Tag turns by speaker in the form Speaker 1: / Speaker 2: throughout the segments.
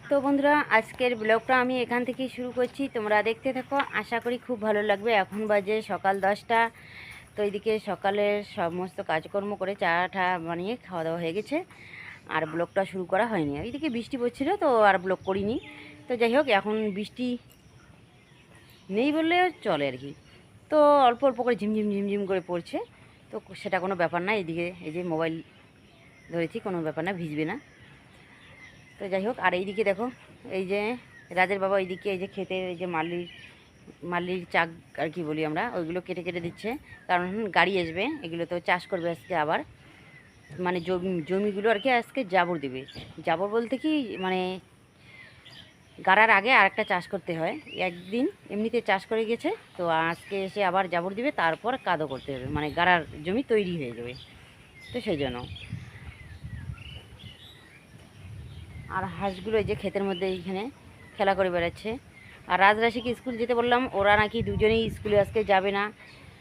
Speaker 1: তো বন্ধুরা, আজকের ব্লগটা আমি এখান থেকেই শুরু করছি। তোমরা দেখতে থাকো, আশা করি খুব ভালো লাগবে। এখন বাজে সকাল 10টা। তো এইদিকে সকালের সমস্ত কাজকর্ম করে চা টা বানিয়ে খাওয়া দাওয়া হয়ে গেছে, আর ব্লগটা শুরু করা হয়নি। এইদিকে বৃষ্টি পড়ছিল তো আর ব্লগ করিনি। তো যাই হোক, এখন বৃষ্টি নেই বললে চলে আর কি। তো অল্প অল্প করে ঝিমঝিম ঝিমঝিম করে পড়ছে, তো সেটা কোনো ব্যাপার না। এইদিকে এই যে মোবাইল ধরেছি, কোনো ব্যাপার না, ভিজবে না। তো যাই হোক, আর এইদিকে দেখো, এই যে রাজের বাবা এইদিকে এই যে ক্ষেতের এই যে মালির চাক আর কি বলি আমরা, ওইগুলো কেটে কেটে দিচ্ছে। কারণ গাড়ি আসবে, এগুলো তো চাষ করবে আজকে আবার। মানে জমিগুলো আর কি আজকে জাবর দেবে। জাবর বলতে কি, মানে গাড়ার আগে আর একটা চাষ করতে হয়। একদিন এমনিতে চাষ করে গেছে, তো আজকে এসে আবার জাবর দিবে, তারপর কাদো করতে হবে, মানে গাড়ার জমি তৈরি হয়ে যাবে। তো সেই জন্য। আর হাঁসগুলো এই যে ক্ষেতের মধ্যে এইখানে খেলা করে বেড়াচ্ছে। আর রাজরাশিকে স্কুল যেতে বললাম, ওরা নাকি দুজনেই স্কুলে আজকে যাবে না।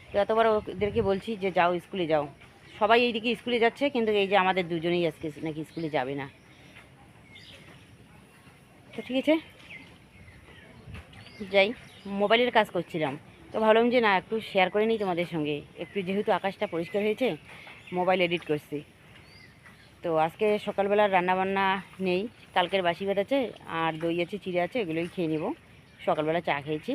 Speaker 1: তো এতবার ওদেরকে বলছি যে যাও, স্কুলে যাও। সবাই এইদিকে স্কুলে যাচ্ছে, কিন্তু এই যে আমাদের দুজনেই আজকে নাকি স্কুলে যাবে না। তো ঠিক আছে, যাই। মোবাইলের কাজ করছিলাম, তো ভাবলাম যে না, একটু শেয়ার করে নিই তোমাদের সঙ্গে। একটু যেহেতু আকাশটা পরিষ্কার হয়েছে, মোবাইল এডিট করছি। তো আজকে সকালবেলা রান্নাবান্না নেই, কালকের বাসি ভাত আছে আর দই আছে, চিড়ে আছে, এগুলোই খেয়ে নেব। সকালবেলা চা খেয়েছি,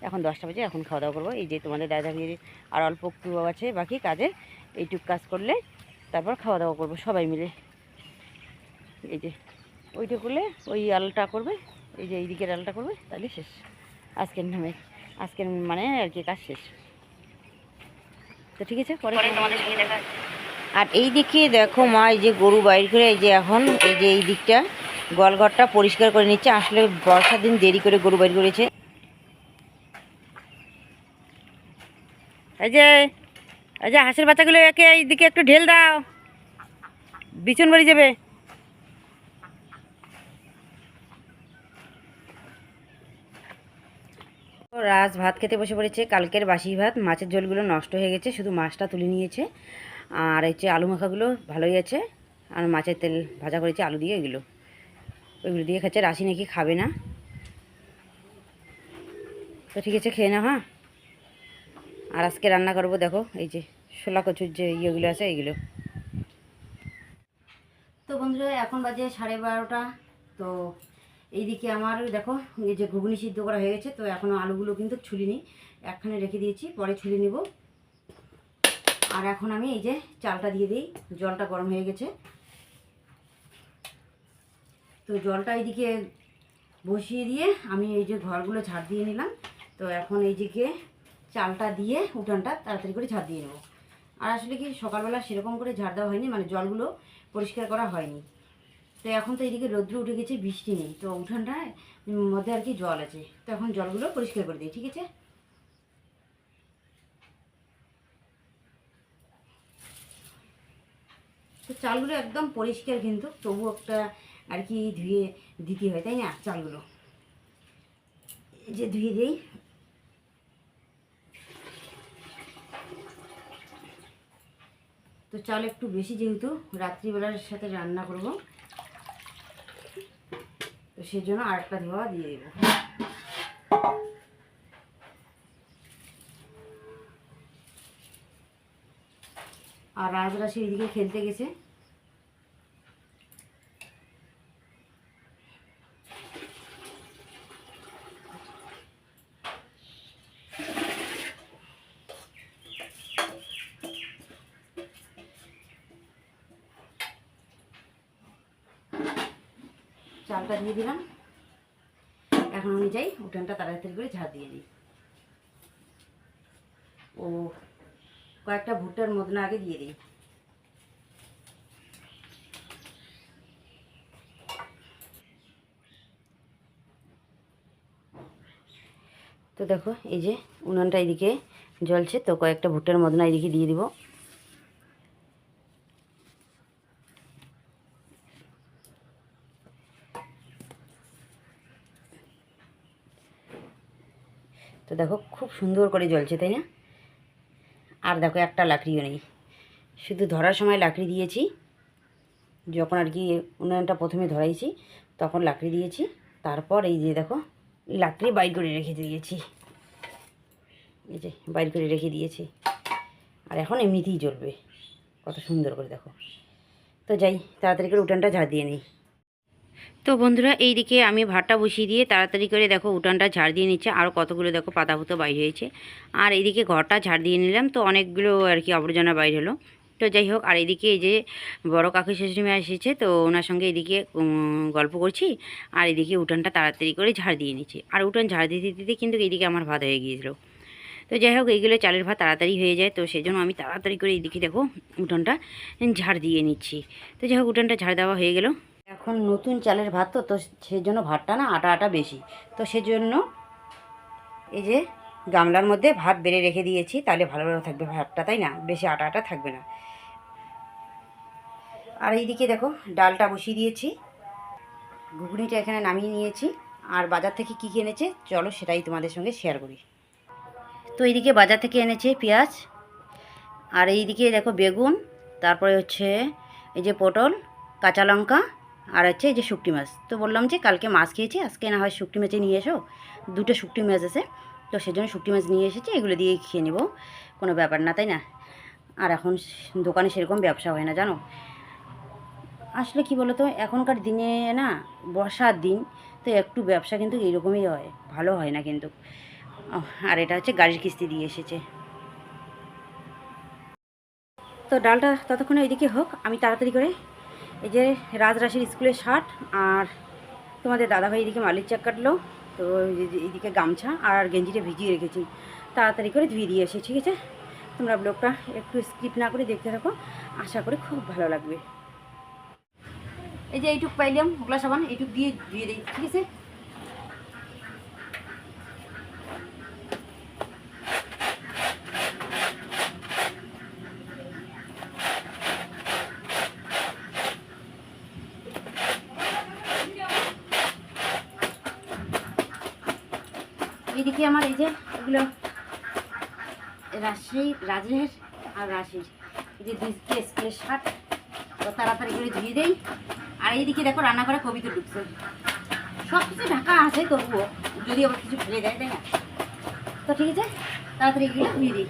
Speaker 1: এখন 10টা বাজে, এখন খাওয়া দাওয়া করবো। এই যে তোমাদের দাদা ভাইয়ের আর অল্প একটু আছে বাকি কাজের, এইটুক কাজ করলে তারপর খাওয়া দাওয়া করবো সবাই মিলে। এই যে ওইটা করলে ওই আলটা করবে, এই যে এই দিকের আলটা করবে, তাহলে শেষ। আজকের নামে আজকের মানে আর কি কাজ শেষ। তো ঠিক আছে, পরে তোমাদের সঙ্গে দেখা। আর এই দিকে দেখো মা, এই যে গরু বাইর করে এই যে এখন এই যে এই দিকটা গোয়ালঘরটা পরিষ্কার করে নিচ্ছে। আসলে বর্ষার দিন দেরি করে গরু বাইর করেছে। এই যে এই যে হাঁসের বাচ্চাগুলো একে এই দিকে একটু ঢেল দাও, বিছন বাড়ি যাবে। রাজ ভাত খেতে বসে পড়েছে। কালকের বাসি ভাত, মাছের ঝোলগুলো নষ্ট হয়ে গেছে, শুধু মাছটা তুলে নিয়েছে। আর এই যে আলু মাখাগুলো ভালোই আছে, আর মাছের তেল ভাজা করেছে আলু দিয়ে, ওইগুলো দিয়ে খাচ্ছে। রাশি নাকি খাবে না। তো ঠিক আছে, খেয়ে নাও। হ্যাঁ, আর আজকে রান্না করবো দেখো, এই যে শোলা কচুর যে ইয়েগুলো আছে এইগুলো। তো বন্ধুরা, এখন বাজে 12:30। তো এইদিকে আমার দেখো, এই যে ঘুগনি সিদ্ধ করা হয়ে গেছে। তো এখনও আলুগুলো কিন্তু ছুলিনি, একখানে রেখে দিয়েছি, পরে ছুলে নিব। আর এখন আমি এই যে চালটা দিয়ে দিই, জলটা গরম হয়ে গেছে। তো জলটা এইদিকে বসিয়ে দিয়ে আমি এই যে ঘরগুলো ঝাড় দিয়ে নিলাম। তো এখন এইদিকে চালটা দিয়ে উঠানটা তাড়াতাড়ি করে ঝাড় দিয়ে নেব। আর আসলে কি, সকালবেলা সেরকম করে ঝাড় দেওয়া হয়নি, মানে জলগুলো পরিষ্কার করা হয়নি। তো এখন তো এইদিকে রৌদ্র উঠে গেছে, বৃষ্টি নেই, তো উঠানটার মধ্যে আর কি জল আছে। তো এখন জলগুলো পরিষ্কার করে দিই, ঠিক আছে। তো চালগুলো একদম পরিষ্কার, কিন্তু তবু একটা আর কি ধুয়ে দিতে হয়, তাই না? চালগুলো এই যে ধুয়ে দিই। তো চাল একটু বেশি, যেহেতু রাত্রিবেলার সাথে রান্না করব, তো সেই জন্য আর একটা ধোয়া দিয়ে দেবো। আর রাজরাশি এইদিকে খেলতে গেছে। চালটা দিয়ে দিলাম, এখন আমি যাই উঠানটা তাড়াতাড়ি করে ঝাড় দিয়ে দিই। ও কয়েকটা ভুট্টার মদনা আগে দিয়ে দিই। তো দেখো, এই যে উনানটা এদিকে জ্বলছে, তো কয়েকটা ভুট্টার মদনা এদিকে দিয়ে দিব। তো দেখো, খুব সুন্দর করে জ্বলছে, তাই না? আর দেখো, একটা লাকড়িও নেই, শুধু ধরার সময় লাকড়ি দিয়েছি, যখন আর কি উনুনটা প্রথমে ধরাইছি, তখন লাকড়ি দিয়েছি, তারপর এই যে দেখো লাকড়ি বাইর করে রেখে দিয়েছি, এই যে বাইর করে রেখে দিয়েছি। আর এখন এমনিতেই জ্বলবে কত সুন্দর করে দেখো। তো যাই তাড়াতাড়ি করে উঠানটা ঝাড় দিয়ে নিই। তো বন্ধুরা এইদিকে আমি ভাতটা বসিয়ে দিয়ে তাড়াতাড়ি করে দেখো উঠানটা ঝাড় দিয়ে নিচ্ছে, আর কতগুলো দেখো পাতা পুতো বাইর হয়েছে। আর এইদিকে ঘরটা ঝাড় দিয়ে নিলাম, তো অনেকগুলো আর কি আবর্জনা বাইর হলো। তো যাই হোক, আর এইদিকে এই যে বড় কাকু শাশুড়ি মা এসেছে, তো ওনার সঙ্গে এদিকে গল্প করছি, আর এদিকে উঠানটা তাড়াতাড়ি করে ঝাড় দিয়ে নিচ্ছি। আর উঠান ঝাড় দিতে দিতে কিন্তু এইদিকে আমার ভাত হয়ে গিয়েছিলো। তো যাই হোক, এইগুলো চালের ভাত তাড়াতাড়ি হয়ে যায়, তো সেই জন্য আমি তাড়াতাড়ি করে এইদিকে দেখো উঠানটা ঝাড় দিয়ে নিচ্ছি। তো যাই হোক, উঠানটা ঝাড় দেওয়া হয়ে গেল। এখন নতুন চালের ভাত, তো তো সেই জন্য ভাতটা না আটা আটা বেশি, তো সেজন্য এই যে গামলার মধ্যে ভাত বেড়ে রেখে দিয়েছি, তাহলে ভালো থাকবে ভাতটা, তাই না? বেশি আটা আটা থাকবে না। আর এইদিকে দেখো ডালটা বসিয়ে দিয়েছি, ঘুগনিটা এখানে নামিয়ে নিয়েছি। আর বাজার থেকে কী এনেছে চলো সেটাই তোমাদের সঙ্গে শেয়ার করি। তো এইদিকে বাজার থেকে এনেছে পেঁয়াজ, আর এইদিকে দেখো বেগুন, তারপরে হচ্ছে এই যে পটল, কাঁচা লঙ্কা, আর হচ্ছে এই যে শুকটি মাছ। তো বললাম যে কালকে মাছ খেয়েছি, আজকে না হয় শুকটি মাছে নিয়ে এসো, দুটো শুকটি মাছ আছে, তো সেজন্য শুকটি মাছ নিয়ে এসেছি, এগুলো দিয়েই খেয়ে নেবো, কোনো ব্যাপার না, তাই না? আর এখন দোকানে সেরকম ব্যবসা হয় না জানো। আসলে কি বলো তো, এখনকার দিনে না বর্ষার দিন, তো একটু ব্যবসা কিন্তু এইরকমই হয়, ভালো হয় না কিন্তু। আর এটা হচ্ছে গাড়ির কিস্তি দিয়ে এসেছে। তো ডালটা ততক্ষণে এইদিকে হোক, আমি তাড়াতাড়ি করে এই যে রাজরাশির স্কুলের শার্ট, আর তোমাদের দাদাভাই এদিকে মালির চাক কাটলো, তো এইদিকে গামছা আর গেঞ্জিটা ভিজিয়ে রেখেছি, তাড়াতাড়ি করে ধুয়ে দিয়ে এসে। ঠিক আছে, তোমরা ব্লগটা একটু স্কিপ না করে দেখতে থাকো, আশা করি খুব ভালো লাগবে। এই যে এইটুক পাইলাম ওগুলা সাবান, এইটুক দিয়ে ধুয়ে দিই, ঠিক আছে? এইদিকে আমার এই যে এগুলো রাজের আর রাশির এই যে দুইটি স্কুলের শার্ট, তো তাড়াতাড়ি করে ধুয়ে দেই। আর এইদিকে দেখো রান্না করে কবিতা ঢুকছে, সব কিছু ঢাকা আছে, তবুও যদি আবার কিছু ফেলে দেয়, তাই না? তো ঠিক আছে, তাড়াতাড়ি এগুলো ধুয়ে দিই।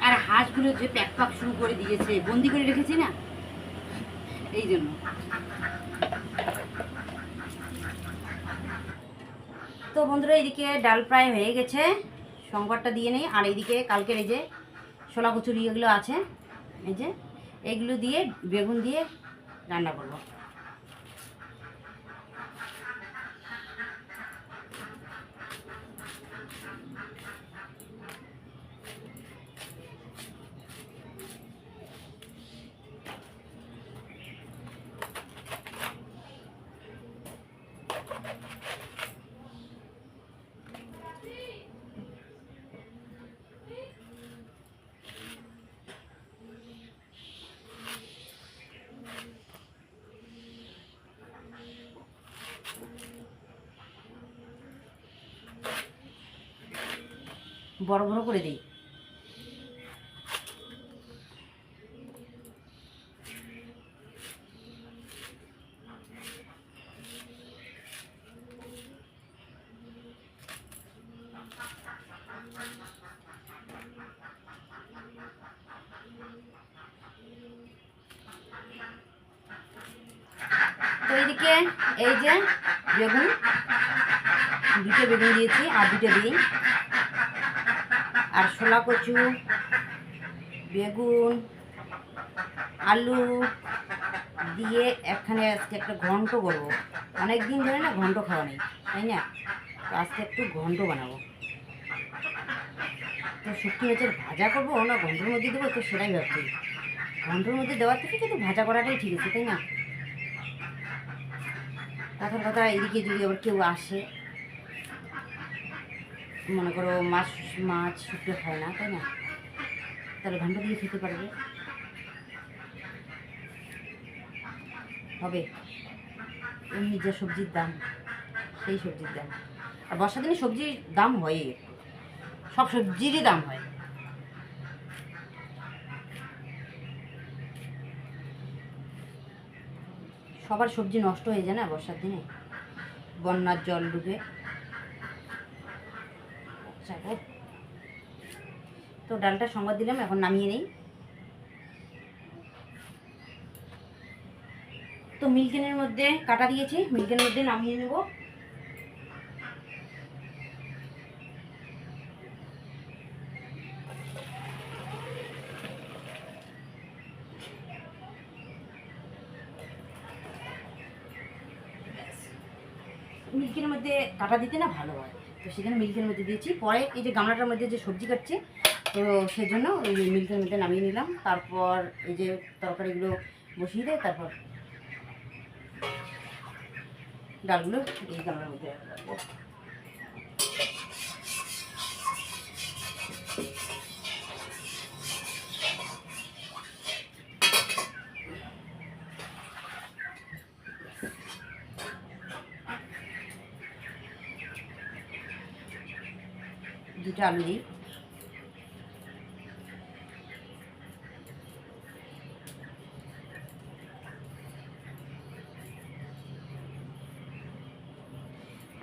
Speaker 1: আর হাঁসগুলো যে প্যাক প্যাক শুরু করে দিয়েছে, বন্দি করে রেখেছি না, এই জন্য। তো বন্ধুরা এইদিকে ডাল প্রায় হয়ে গেছে, সংবারটা দিয়ে নেই। আর এইদিকে কালকের এই যে ছোলা কচুরি এগুলো আছে, এই যে এগুলো দিয়ে বেগুন দিয়ে রান্না করব। বড় বড় করে দিই। তো এইদিকে এই যে বেগুন, দুটো বেগুন দিয়েছি, আর দুটো দিই। আর ছোলা কচু, বেগুন, আলু দিয়ে একখানে আজকে একটা ঘন্ট করবো। অনেক দিন ধরে না ঘন্ট খাওয়া নেই, তাই না? তো আজকে একটু ঘন্ট বানাবো। তো শুকনো মাছের ভাজা করবো না ঘন্টের মধ্যে দেবো, তো সেটাই ভাবছি। ঘন্টের মধ্যে দেওয়ার থেকে কিন্তু ভাজা করাটাই ঠিক আছে, তাই না? কথার কথা, এদিকে যদি আবার কেউ আসে, মনে করো মাছ মাছ শুকনো খায় না, তাই না? তাহলে ঘন্ট দিয়ে খেতে পারবে, হবে। এমনি যে সবজির দাম, সেই সবজির দাম। আর বর্ষা দিনে সবজির দাম হয়, সব সবজিরই দাম হয়। সবার সবজি নষ্ট হয়ে যায় না বর্ষার দিনে, বন্যার জল ঢুকে। তো ডালটা সংবাদ দিলাম, এখন নামিয়ে নেই। তো মিল্কেনের মধ্যে কাটা দিয়েছি, মিল্কের মধ্যে নামিয়ে নেব। মিল্কের মধ্যে কাটা দিতে না ভালো হয়, তো সেখানে মিল্কের মধ্যে দিয়েছি। পরে এই যে গামলাটার মধ্যে যে সবজি কাটছে, তো সেজন্য ওই মিল্কের মধ্যে নামিয়ে নিলাম। তারপর এই যে তরকারিগুলো বসিয়ে দেয়, তারপর ডালগুলো এই গামলার মধ্যে রাখবো। দুটো আলু দিই।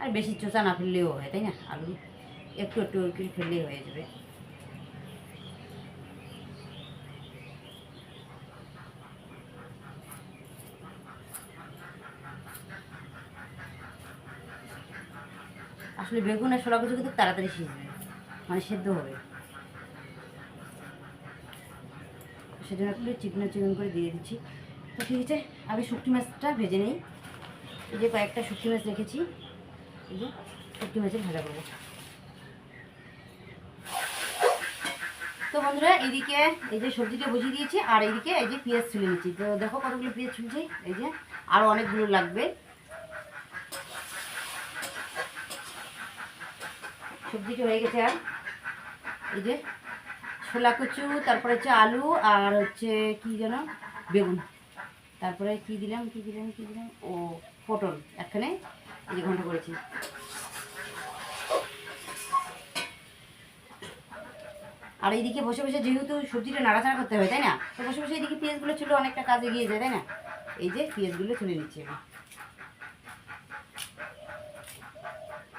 Speaker 1: আর বেশি চোষা না ফেললেও হয়, তাই না? আলু একটু একটু করে ফেললেই হয়ে যাবে। আসলে বেগুন আর শোলা কিছু কিন্তু তাড়াতাড়ি সিজবে, মানে সেদ্ধ হবে, সেজন্য একটু চিকন চিকন করে দিয়ে দিচ্ছি। তো ঠিক আছে, আগে শুকটি মাছটা ভেজে নেই। এই যে কয়েকটা শুকটি মাছ রেখেছি, এই যে শুকটি মাছের ভাজা করবো। তো বন্ধুরা, এইদিকে এই যে সবজিটা বসিয়ে দিয়েছি, আর এইদিকে এই যে পেঁয়াজ ছুলে নিচ্ছি। তো দেখো কতগুলো পেঁয়াজ ছুলছি, এই যে আরও অনেকগুলো লাগবে। সবজিটা হয়ে গেছে। আর এই যে ছোলা কচু, তারপরে হচ্ছে আলু, আর হচ্ছে কি যেন বেগুন, তারপরে কি দিলাম ও পটল একখানে এই যে ঘন্ট করেছি। আর এইদিকে বসে বসে যেহেতু সবজিটা নাড়াচাড়া করতে হবে, তাই না? তো বসে বসে এইদিকে পেঁয়াজগুলো ছিল, অনেকটা কাজে গিয়ে যায়, তাই না? এই যে পেঁয়াজগুলো তুলে নিচ্ছি আমি।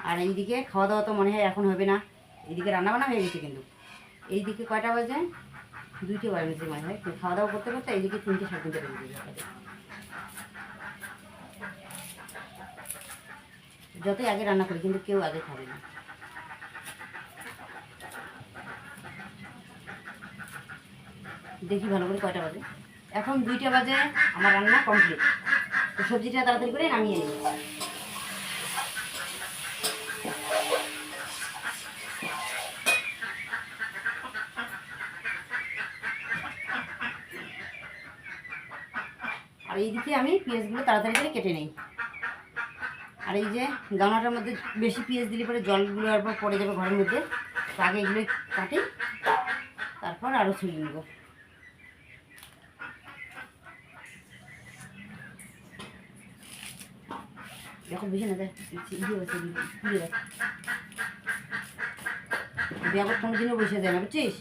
Speaker 1: আর এইদিকে খাওয়া দাওয়া তো মনে হয় এখন হবে না, এইদিকে রান্নাবান্না হয়ে গেছে। কিন্তু এইদিকে কয়টা বাজে? 2টা বাজে মনে হয়। খাওয়া দাওয়া করতে করতে এইদিকে 3টে 3:30 বেজে যাবে। যতই আগে রান্না করি কিন্তু কেউ আগে খাবে না। দেখি ভালো করে কয়টা বাজে। এখন 2টা বাজে, আমার রান্না কমপ্লিট। তো সবজিটা তাড়াতাড়ি করে নামিয়ে নিই। আর এইদিকে আমি পেঁয়াজগুলো তাড়াতাড়ি করে কেটে নিই। আর এই যে গামলাটার মধ্যে বেশি পেঁয়াজ দিলে পরে জলগুলো আর পড়ে যাবে ঘরের মধ্যে, তো আগে এগুলো কাটি, তারপর আরও ছুলে নেব। দেখো বুঝে না যায় ব্যাগত কোনোদিনও বসে যায় না, বুঝছিস?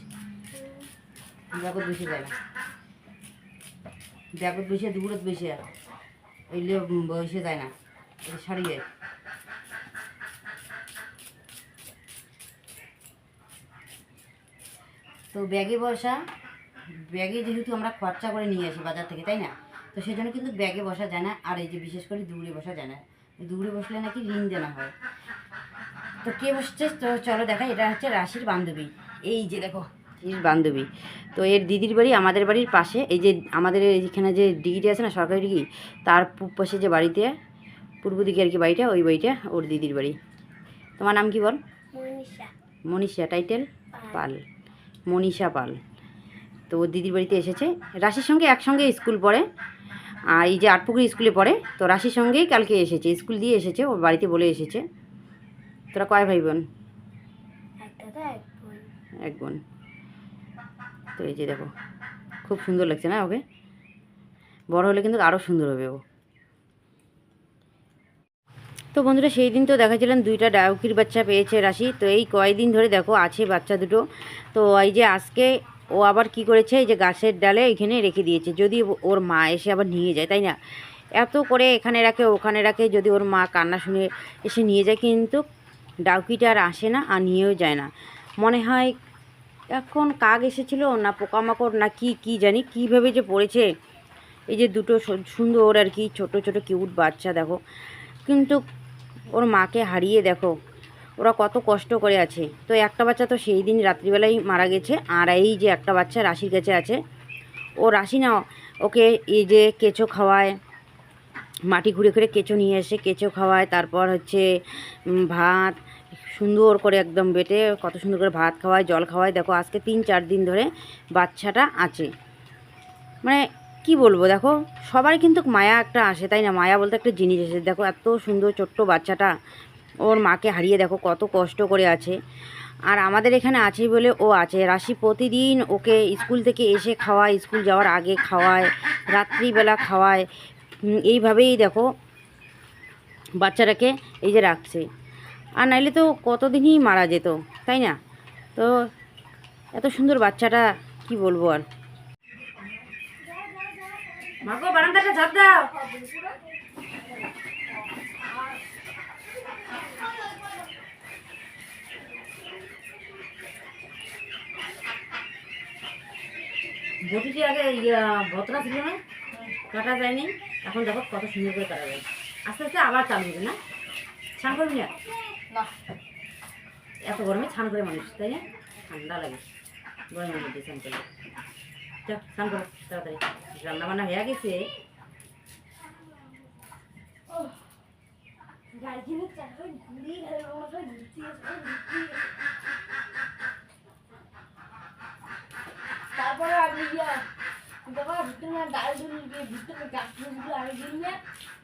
Speaker 1: ব্যাগত বসে যায় না, ব্যাগত বসে দুপুরত বসে ওইলে বসে যায় না, সারিয়ে। তো ব্যাগে বসা, ব্যাগে যেহেতু আমরা খরচা করে নিয়ে আসি বাজার থেকে, তাই না? তো সেজন্য কিন্তু ব্যাগে বসা যায় না। আর এই যে বিশেষ করে দৌড়ে বসা যায় না, দৌড়ে বসলে নাকি ঋণ দেনা হয়। তো কে বসছে? তো চলো দেখা। এটা হচ্ছে রাশির বান্ধবী, এই যে দেখো এর বান্ধবী। তো এর দিদির বাড়ি আমাদের বাড়ির পাশে। এই যে আমাদের এখানে যে ডিগিটি আছে না, সরকারি ডিগি, তার পাশে যে বাড়িতে পূর্ব দিকে আর কি বাড়িটা, ওই বাড়িটা ওর দিদির বাড়ি। তোমার নাম কি বল? মনীষা। মনীষা, টাইটেল পাল, মনীষা পাল। তো ওর দিদির বাড়িতে এসেছে। রাশির সঙ্গে একসঙ্গে স্কুল পড়ে, আর এই যে আটপুকুর স্কুলে পড়ে। তো রাশির সঙ্গেই কালকে এসেছে, স্কুল দিয়ে এসেছে, ওর বাড়িতে বলে এসেছে। তোরা কয় ভাই বোন? এক বোন। তো এই যে দেখো খুব সুন্দর লাগছে না ওকে? বড় হলে কিন্তু আরও সুন্দর হবে ও। তো বন্ধুরা, সেই দিন তো দেখাচ্ছিলাম 2টা ডাউকির বাচ্চা পেয়েছে রাশি। তো এই কয়েকদিন ধরে দেখো আছে বাচ্চা দুটো। তো এই যে আজকে ও আবার কি করেছে, এই যে গাছের ডালে এখানে রেখে দিয়েছে, যদি ওর মা এসে আবার নিয়ে যায়, তাই না? এত করে এখানে রাখে ওখানে রাখে, যদি ওর মা কান্না শুনে এসে নিয়ে যায়, কিন্তু ডাউকিটা আর আসে না আর নিয়েও যায় না। মনে হয় এখন কাক এসেছিল না পোকামাকড় না কি জানি কীভাবে যে পড়েছে। এই যে দুটো সুন্দর আর কি ছোট ছোট কিউট বাচ্চা দেখো, কিন্তু ওর মাকে হারিয়ে দেখো ওরা কত কষ্ট করে আছে। তো একটা বাচ্চা তো সেই দিন রাত্রিবেলায় মারা গেছে, আর এই যে একটা বাচ্চা রাশির কাছে আছে। ও রাশি না ওকে এই যে কেঁচো খাওয়ায়, মাটি ঘুরে ঘুরে কেঁচো নিয়ে এসে কেঁচো খাওয়ায়, তারপর হচ্ছে ভাত সুন্দর করে একদম বেটে কত সুন্দর করে ভাত খাওয়ায়, জল খাওয়ায়। দেখো আজকে 3-4 দিন ধরে বাচ্চাটা আছে। মানে কি বলবো, দেখো সবার কিন্তু মায়া একটা আসে, তাই না? মায়া বলতে একটা জিনিস আসে। দেখো এত সুন্দর ছোট্ট বাচ্চাটা ওর মাকে হারিয়ে দেখো কত কষ্ট করে আছে। আর আমাদের এখানে আছে বলে ও আছে। রাশি প্রতিদিন ওকে স্কুল থেকে এসে খাওয়ায়, স্কুল যাওয়ার আগে খাওয়ায়, রাত্রিবেলা খাওয়ায়। এইভাবেই দেখো বাচ্চাটাকে এই যে রাখছে। আর নাইলে তো কতদিনই মারা যেত, তাই না? তো এত সুন্দর বাচ্চাটা কি বলবো আর। মাগো বারান্দাটা ঝাঁপ দাও। বটিটি আগে ভতরা ছিল না, কাটা যায়নি, এখন দেখো কত সুন্দর করে কাটা যায়। আস্তে আস্তে আবার চালু হবে না? স্নান করবি না? এত গরমে স্নান করে মানুষ, তাই না? ঠান্ডা লাগে গরমের মধ্যে স্নান করলে। চল স্নান করো তাড়াতাড়ি, রান্না বান্না হয়ে গেছে।
Speaker 2: তারপরে আমি দেখো ভিতরে ডাল ঢুকে ভিতরে গাছ ফুলগুলো আমি দিয়ে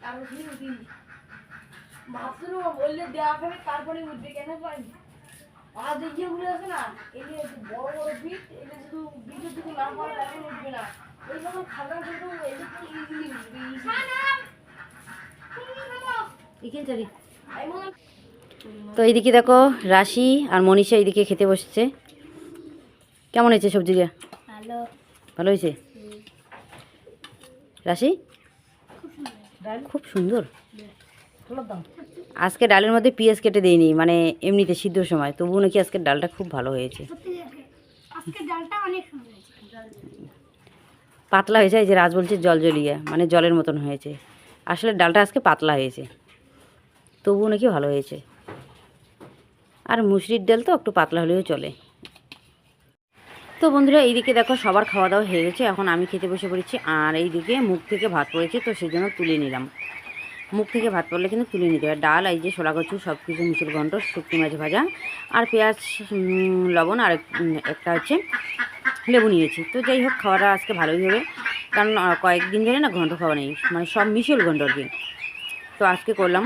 Speaker 2: তারপর ফিরে উঠি ভাবছিল বললে দেওয়া হবে, তারপরে উঠবে কেন পাই। আর যে ইয়েগুলো আছে না, এগুলো বড় বড় বিট, এটা শুধু বিটের দিকে না পড়ে এখন উঠবে না। এই যখন খাবার কিন্তু এগুলো ইজিলি উঠবে।
Speaker 1: তো এইদিকে দেখো রাশি আর মনীষা এইদিকে খেতে বসছে। কেমন হয়েছে সবজিটা?
Speaker 2: ভালো।
Speaker 1: ভালো হয়েছে? রাশি খুব সুন্দর। আজকে ডালের মধ্যে পেঁয়াজ কেটে দেয়নি, মানে এমনিতে সিদ্ধর সময়, তবুও নাকি আজকে ডালটা খুব ভালো হয়েছে। পাতলা হয়েছে, এই যে রাজ বলছে জল জলিয়ে, মানে জলের মতন হয়েছে। আসলে ডালটা আজকে পাতলা হয়েছে, তবুও নাকি ভালো হয়েছে। আর মুসুরির ডাল তো একটু পাতলা হলেও চলে। তো বন্ধুরা এইদিকে দেখো সবার খাওয়া দাওয়া হয়ে গেছে, এখন আমি খেতে বসে পড়েছি। আর এইদিকে মুখ থেকে ভাত পড়েছে, তো সেই জন্য তুলে নিলাম। মুখ থেকে ভাত পড়লে কিন্তু তুলে নিতে হয়। ডাল, এই যে ছোলা কচু, সব কিছু মিশের ঘন্ট, শুকনো মাছ ভাজা, আর পেঁয়াজ লবণ, আর একটা হচ্ছে লেবু নিয়েছি। তো যাই হোক খাওয়াটা আজকে ভালোই হবে, কারণ কয়েকদিন ধরে না ঘন্ট খাওয়া নেই, মানে সব মিশেল ঘন্ট আর কি। তো আজকে করলাম।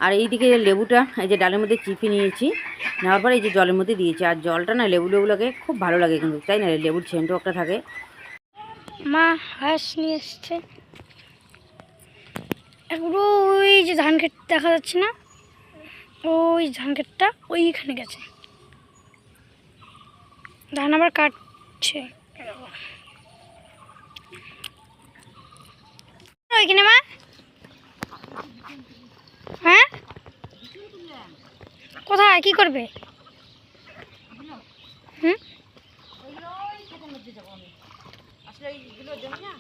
Speaker 1: আর এইদিকে লেবুটা এই যে ডালের মধ্যে চিপে নিয়েছি, নেওয়ার পরে এই যে জলের মধ্যে দিয়েছি। আর জলটা না লেবু লেবু লাগে, খুব ভালো লাগে কিন্তু, তাই না? লেবুর সেন্টও একটা থাকে।
Speaker 2: মা হাঁস নিয়ে এসছে, এগুলো ওই যে ধান ক্ষেত দেখা যাচ্ছে না, ওই ধান ক্ষেতটা ওইখানে গেছে, ধান আবার কাটছে ওইখানে। মা হ্যাঁ কোথায় কি করবে? হুম
Speaker 1: আসলে এইগুলোর জন্য না,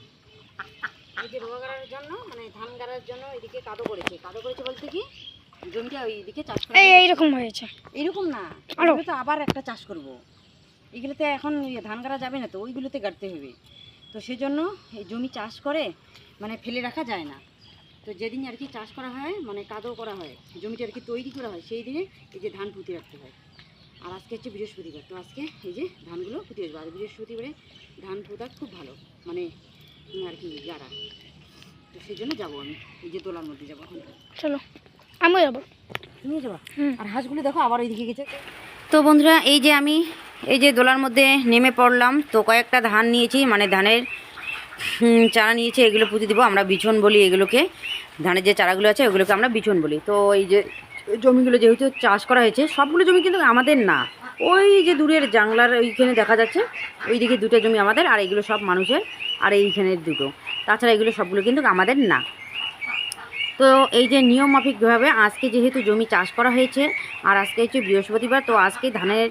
Speaker 1: এই যে রোয়া গাড়ার জন্য, মানে ধান গাড়ার জন্য এদিকে কাদো করেছে বলতে কি জমিটা ওইদিকে চাষ করা
Speaker 2: এইরকম হয়েছে।
Speaker 1: এইরকম না, এগুলো তো আবার একটা চাষ করব। এগুলোতে এখন ধান গাড়া যাবে না, তো ওইগুলোতে গাড়তে হবে। তো সেজন্য এই জমি চাষ করে মানে ফেলে রাখা যায় না। তো যেদিন আর কি চাষ করা হয়, মানে কাদো করা হয়, জমিটা আর কি তৈরি করা হয়, সেই দিনে এই যে ধান পুঁতে রাখতে হয়। আর আজকে হচ্ছে বৃহস্পতিবার, তো আজকে এই যে ধানগুলো পুঁতে আসবে। আর বৃহস্পতিবারে ধান পোঁতা খুব ভালো, মানে আর কি গাড়া। তো সেই জন্য যাবো আমি, এই যে দোলার মধ্যে যাবো।
Speaker 2: চলো আমিও যাবো।
Speaker 1: তুমি যাবো? আর হাঁসগুলো দেখো আবার ওইদিকে গেছে। তো বন্ধুরা এই যে আমি এই যে দোলার মধ্যে নেমে পড়লাম। তো কয়েকটা ধান নিয়েছি, মানে ধানের চারা নিয়েছি, এগুলো পুঁতে দিব। আমরা বিছন বলি এগুলোকে, ধানের যে চারাগুলো আছে ওগুলোকে আমরা বিছন বলি। তো এই যে জমিগুলো যেহেতু চাষ করা হয়েছে, সবগুলো জমি কিন্তু আমাদের না, ওই যে দূরের জাংলার ওইখানে দেখা যাচ্ছে, ওইদিকে দুটো জমি আমাদের, আর এগুলো সব মানুষের। আর এইখানের দুটো, তাছাড়া এগুলো সবগুলো কিন্তু আমাদের না। তো এই যে নিয়ম মাফিকভাবে আজকে যেহেতু জমি চাষ করা হয়েছে, আর আজকে হচ্ছে বৃহস্পতিবার, তো আজকে ধানের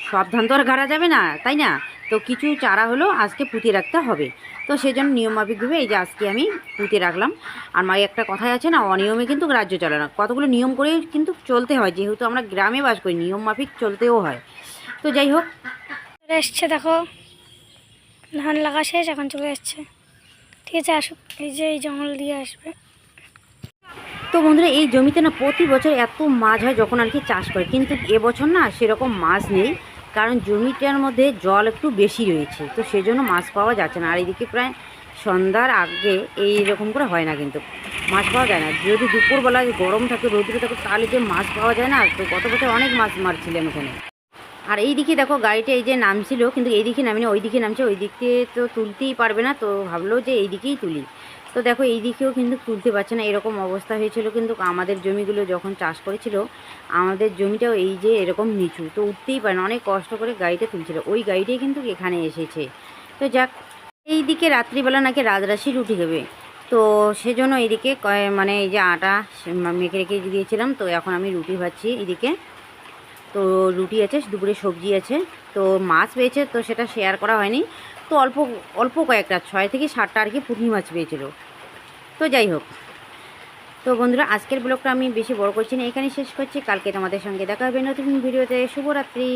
Speaker 1: সব ধান তো আর গাড়া যাবে না, তাই না? তো কিছু চারা হলো আজকে পুঁতে রাখতে হবে। তো সেই জন্য নিয়ম মাফিকভাবে এই যে আজকে আমি পুঁতে রাখলাম। আর মাই একটা কথাই আছে না, অনিয়মে কিন্তু রাজ্য চলে না, কতগুলো নিয়ম করে কিন্তু চলতে হয়, যেহেতু আমরা গ্রামে বাস করি, নিয়ম মাফিক চলতেও হয়। তো যাই হোক,
Speaker 3: চলে এসছে, দেখো ধান লাগা শেষ, এখন চলে এসছে। ঠিক আছে, আসুক, এই যে এই জঙ্গল দিয়ে আসবে।
Speaker 1: তো বন্ধুরা এই জমিতে না প্রতি বছর এত মাছ হয় যখন আর কি চাষ করে, কিন্তু এবছর না সেরকম মাছ নেই, কারণ জমিটার মধ্যে জল একটু বেশি রয়েছে, তো সেজন্য মাছ পাওয়া যাচ্ছে না। আর এদিকে প্রায় সন্ধ্যার আগে এই রকম করে হয় না, কিন্তু মাছ পাওয়া যায় না। যদি দুপুরবেলায় গরম থাকে, রৌদ্র থাকে, তাহলে যে মাছ পাওয়া যায় না। তো গত বছর অনেক মাছ মারছিলাম এখানে। আর এই দিকে দেখো গাড়িটা এই যে নামছিল, কিন্তু এই দিকে নামিনি, ওই দিকে নামছে। ওই দিকে তো তুলতেই পারবে না, তো ভাবলো যে এই দিকেই তুলি। তো দেখো এই দিকেও কিন্তু তুলতে পারছে না, এরকম অবস্থা হয়েছিল। কিন্তু আমাদের জমিগুলো যখন চাষ করেছিল, আমাদের জমিটাও এই যে এরকম নিচু, তো উঠতেই পারে না, অনেক কষ্ট করে গাড়িটা তুলছিল। ওই গাড়িটাই কিন্তু এখানে এসেছে। তো যাক, এই দিকে রাত্রিবেলা নাকি রাজরাশি রুটি হবে, তো সেজন্য এইদিকে মানে এই যে আটা মেখে রেখে দিয়েছিলাম, তো এখন আমি রুটি ভাজছি এদিকে। তো রুটি আছে, দুপুরে সবজি আছে, তো মাছ পেয়েছে, তো সেটা শেয়ার করা হয়নি। তো অল্প অল্প কয়েকটা 6 থেকে 7টা আর কি পুঁটি মাছ পেয়েছিল। তো যাই হোক, তো বন্ধুরা আজকের ব্লগটা আমি বেশি বড় করছি না, এখানেই শেষ করছি। কালকে তোমাদের সঙ্গে দেখা হবে নতুন ভিডিওতে। শুভরাত্রি।